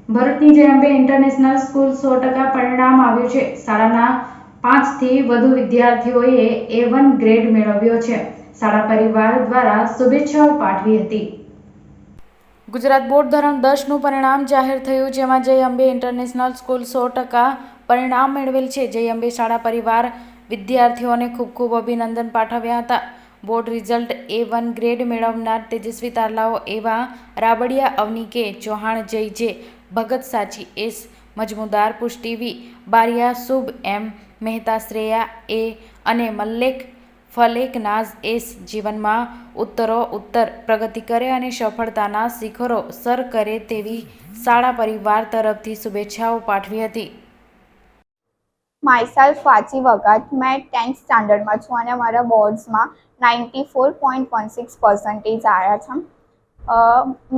ભરૂચની જય Ambe international school 100% પરિણામ આવ્યું છે. શાળાના 5 થી વધુ વિદ્યાર્થીઓએ A1 ગ્રેડ મેળવ્યો છે. શાળા પરિવાર દ્વારા શુભેચ્છાઓ પાઠવી હતી. ગુજરાત બોર્ડ ધોરણ 10 નું પરિણામ જાહેર થયું, જેમાં જય અંબે ઇન્ટરનેશનલ સ્કૂલ 100% પરિણામ મેળવેલ છે. જય અંબે શાળા પરિવાર વિદ્યાર્થીઓને ખૂબ ખૂબ અભિનંદન પાઠવ્યા હતા. બોર્ડ રિઝલ્ટ A1 ગ્રેડ મેળવનાર તેજસ્વી તારલાઓ એવા રાબડિયા અવની કે, ચૌહાણ જય જે, ભગત સાચી એસ, મજમુદાર પુષ્ટિ વી, બારિયા શુભ એમ, મહેતા શ્રેયા એ અને મલ્લેક ફલેક નાઝ એસ જીવનમાં ઉત્તરોત્તર પ્રગતિ કરે અને સફળતાના શિખરો સર કરે તેવી શાળા પરિવાર તરફથી શુભેચ્છાઓ પાઠવી હતી. માયસેલ્ફ વાચી વગત મેં 10th સ્ટાન્ડર્ડમાં છું અને મારા બોર્ડ્સમાં 94.16% આવ્યા છે.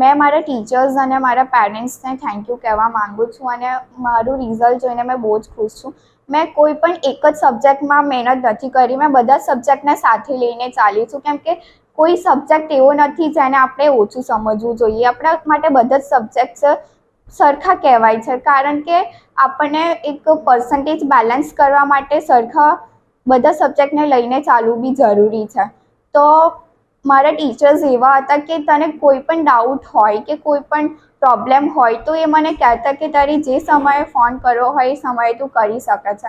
મેં મારા ટીચર્સ અને મારા પેરેન્ટ્સને થેન્ક યુ કહેવા માગું છું અને મારું રિઝલ્ટ જોઈને મેં બહુ જ ખુશ છું. મેં કોઈ પણ એક જ સબ્જેક્ટમાં મહેનત નથી કરી, મેં બધા સબ્જેક્ટને સાથે લઈને ચાલી છું, કેમ કે કોઈ સબ્જેક્ટ એવો નથી જેને આપણે ઓછું સમજવું જોઈએ. આપણા માટે બધા જ સબ્જેક્ટ્સ સરખા કહેવાય છે, કારણ કે આપણને એક પર્સન્ટેજ બેલેન્સ કરવા માટે સરખા બધા સબ્જેક્ટને લઈને ચાલવું બી જરૂરી છે. તો મારા ટીચર્સ એવા હતા કે તને કોઈ પણ ડાઉટ હોય કે કોઈ પણ પ્રોબ્લેમ હોય તો એ મને કહેતા કે તારી જે સમયે ફોન કરવો હોય એ સમયે તું કરી શકે છે.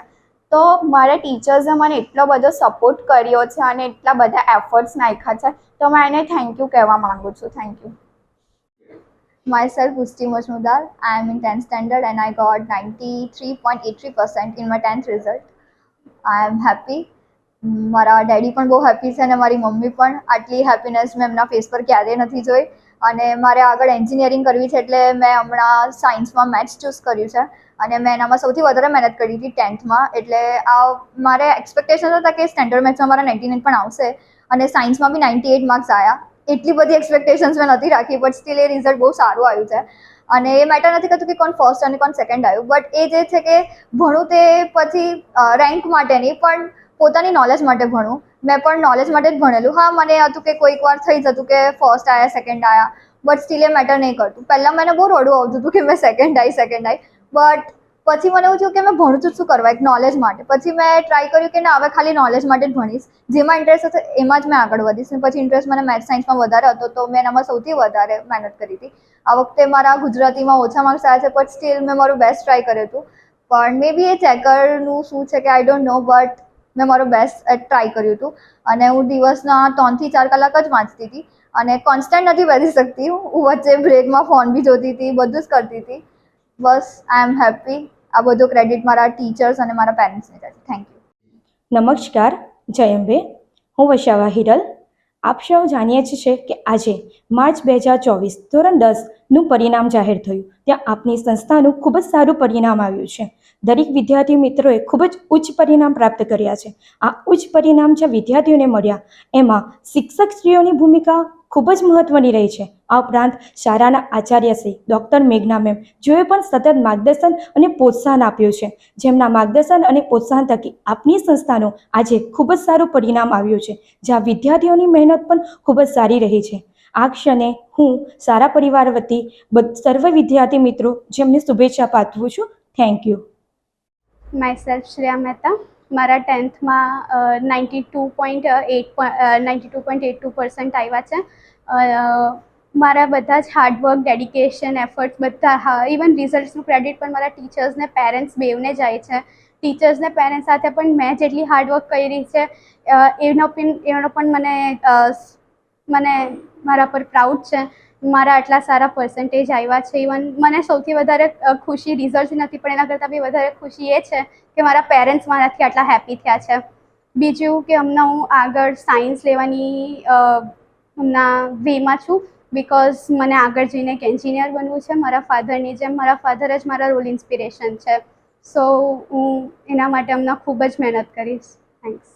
તો મારા ટીચર્સે મને એટલો બધો સપોર્ટ કર્યો છે અને એટલા બધા એફર્ટ્સ નાખ્યા છે, તો મેં એને થેન્ક યુ કહેવા માગું છું. Thank you. Myself, Pushti Majmudar. I am in 10th standard and I got 93.83% in my 10th result. I am happy. મારા ડેડી પણ બહુ હેપી છે અને મારી મમ્મી પણ. આટલી હેપીનેસ મેં એમના ફેસ પર ક્યારેય નથી જોઈ. અને મારે આગળ એન્જિનિયરિંગ કરવી છે એટલે મેં હમણાં સાયન્સમાં મેથ્સ ચૂઝ કર્યું છે અને મેં એનામાં સૌથી વધારે મહેનત કરી હતી 10thમાં. એટલે મારે એક્સપેક્ટેશન હતા કે સ્ટેન્ડર્ડ મેથ્સમાં મારા 99 પણ આવશે અને સાયન્સમાં બી 98 માર્ક્સ આવ્યા. એટલી બધી એક્સપેક્ટેશન્સ મેં નથી રાખી, બટ સ્ટીલ એ રિઝલ્ટ બહુ સારું આવ્યું છે. અને એ મેટર નથી કરતું કે કોણ ફર્સ્ટ અને કોણ સેકન્ડ આવ્યું, બટ એ જે છે કે ભણું તે પછી રેન્ક માટે નહીં પણ પોતાની નોલેજ માટે ભણવું. મેં પણ નોલેજ માટે જ ભણેલું. હા, મને હતું કે કોઈક વાર થઈ જતું કે ફર્સ્ટ આવ્યા, સેકન્ડ આવ્યા, બટ સ્ટીલ એ મેટર નહીં કરતું. પહેલાં મને બહુ રડવું આવતું હતું કે મેં સેકન્ડ આવી, બટ પછી મને એવું થયું કે મેં ભણું છું શું કરવા, એક નોલેજ માટે. પછી મેં ટ્રાય કર્યું કે ના, હવે ખાલી નોલેજ માટે જ ભણીશ, જેમાં ઇન્ટરેસ્ટ હશે એમાં જ મેં આગળ વધીશ. પછી ઇન્ટરેસ્ટ મને મેથ્સ સાયન્સમાં વધારે હતો તો મેં એનામાં સૌથી વધારે મહેનત કરી હતી. આ વખતે મારા ગુજરાતીમાં ઓછા માર્ક્સ આવ્યા છે, બટ સ્ટીલ મેં મારું બેસ્ટ ટ્રાય કર્યું હતું. પણ મે બી એ ચેકરનું શું છે કે આઈ ડોન્ટ નો, બટ મેં મારું બેસ્ટ ટ્રાય કર્યું હતું. અને હું દિવસના 3 થી 4 કલાક જ વાંચતી હતી અને કોન્સ્ટન્ટ નથી બેસી શકતી. હું વચ્ચે બ્રેકમાં ફોન બી જોતી હતી, બધું જ કરતી હતી. બસ, આઈ એમ હેપી. આ બધું ક્રેડિટ મારા ટીચર્સ અને મારા પેરેન્ટ્સને જાય. Thank you. નમસ્કાર, જય અંબે. હું વૈશાવા હિરલ. આપ સૌ જાણીએ જ છે કે આજે માર્ચ 2024 ધોરણ 10નું પરિણામ જાહેર થયું. ત્યાં આપની સંસ્થાનું ખૂબ જ સારું પરિણામ આવ્યું છે. દરેક વિદ્યાર્થી મિત્રોએ ખૂબ જ ઉચ્ચ પરિણામ પ્રાપ્ત કર્યા છે. આ ઉચ્ચ પરિણામ જે વિદ્યાર્થીઓને મળ્યા એમાં શિક્ષકશ્રીઓની ભૂમિકા ખૂબ જ મહત્વની રહી છે. આ ઉપરાંત શાળાના આચાર્યશ્રી ડૉક્ટર મેઘના મેમ, જેઓએ પણ સતત માર્ગદર્શન અને પ્રોત્સાહન આપ્યું છે. જેમના માર્ગદર્શન અને પ્રોત્સાહન થકી આપની સંસ્થાનું આજે ખૂબ જ સારું પરિણામ આવ્યું છે, જ્યાં વિદ્યાર્થીઓની મહેનત પણ ખૂબ જ સારી રહી છે. આ ક્ષણે હું સારા પરિવાર વતી સર્વ વિદ્યાર્થી મિત્રો જેમને શુભેચ્છા પાઠવું છું. Thank you. Myself Shreya Mehta. મારા 10thમાં 92.82% આવ્યા છે. મારા બધા જ હાર્ડવર્ક, ડેડિકેશન, એફર્ટ્સ બધા, ઇવન રિઝલ્ટ્સનું ક્રેડિટ પણ મારા ટીચર્સને પેરેન્ટ્સ બેવને જાય છે. ટીચર્સને પેરેન્ટ્સ સાથે પણ મેં જેટલી હાર્ડવર્ક કરી છે એનો પણ મને મારા પર પ્રાઉડ છે. મારા આટલા સારા પર્સન્ટેજ આવ્યા છે. ઇવન મને સૌથી વધારે ખુશી રિઝલ્ટ નથી, પણ એના કરતાં બી વધારે ખુશી એ છે કે મારા પેરેન્ટ્સ મારાથી આટલા હેપી થયા છે. બીજું કે હમણાં હું આગળ સાયન્સ લેવાની હમણાં વેમાં છું, બિકોઝ મને આગળ જઈને એક એન્જિનિયર બનવું છે. મારા ફાધરની જેમ. મારા ફાધર જ મારા રોલ ઇન્સ્પિરેશન છે. સો હું એના માટે હમણાં ખૂબ જ મહેનત કરીશ. થેન્ક્સ.